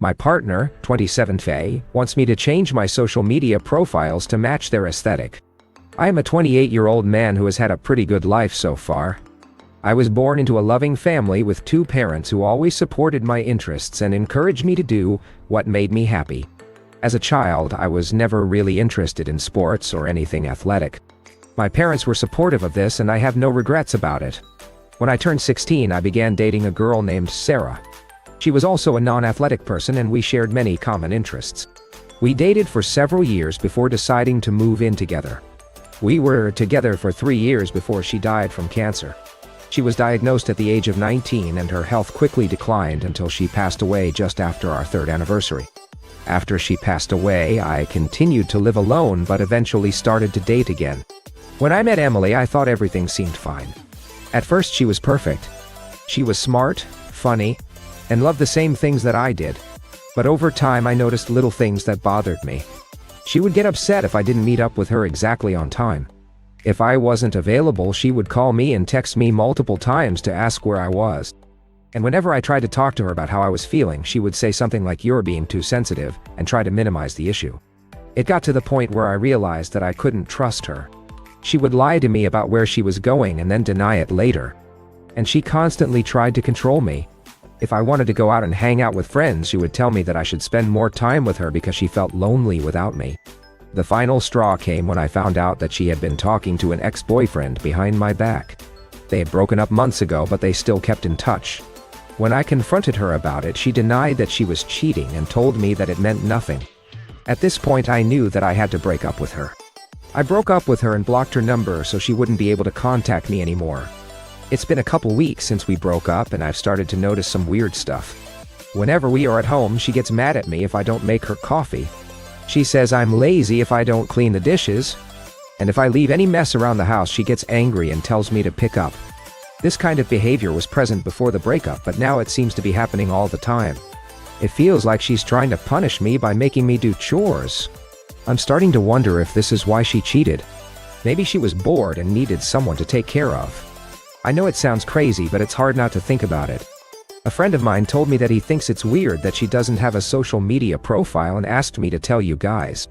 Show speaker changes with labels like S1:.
S1: My partner, 27 Faye, wants me to change my social media profiles to match their aesthetic. I am a 28-year-old man who has had a pretty good life so far. I was born into a loving family with two parents who always supported my interests and encouraged me to do what made me happy. As a child, I was never really interested in sports or anything athletic. My parents were supportive of this and I have no regrets about it. When I turned 16, I began dating a girl named Sarah. She was also a non-athletic person and we shared many common interests. We dated for several years before deciding to move in together. We were together for 3 years before she died from cancer. She was diagnosed at the age of 19 and her health quickly declined until she passed away just after our 3rd anniversary. After she passed away, I continued to live alone but eventually started to date again. When I met Emily, I thought everything seemed fine. At first, she was perfect. She was smart, funny, and loved the same things that I did. But over time, I noticed little things that bothered me. She would get upset if I didn't meet up with her exactly on time. If I wasn't available, she would call me and text me multiple times to ask where I was. And whenever I tried to talk to her about how I was feeling, she would say something like, "You're being too sensitive," and try to minimize the issue. It got to the point where I realized that I couldn't trust her. She would lie to me about where she was going and then deny it later. And she constantly tried to control me. If I wanted to go out and hang out with friends, she would tell me that I should spend more time with her because she felt lonely without me. The final straw came when I found out that she had been talking to an ex-boyfriend behind my back. They had broken up months ago, but they still kept in touch. When I confronted her about it, she denied that she was cheating and told me that it meant nothing. At this point, I knew that I had to break up with her. I broke up with her and blocked her number so she wouldn't be able to contact me anymore. It's been a couple weeks since we broke up and I've started to notice some weird stuff. Whenever we are at home, she gets mad at me if I don't make her coffee. She says I'm lazy if I don't clean the dishes. And if I leave any mess around the house, she gets angry and tells me to pick up. This kind of behavior was present before the breakup, but now it seems to be happening all the time. It feels like she's trying to punish me by making me do chores. I'm starting to wonder if this is why she cheated. Maybe she was bored and needed someone to take care of. I know it sounds crazy, but it's hard not to think about it. A friend of mine told me that he thinks it's weird that she doesn't have a social media profile and asked me to tell you guys.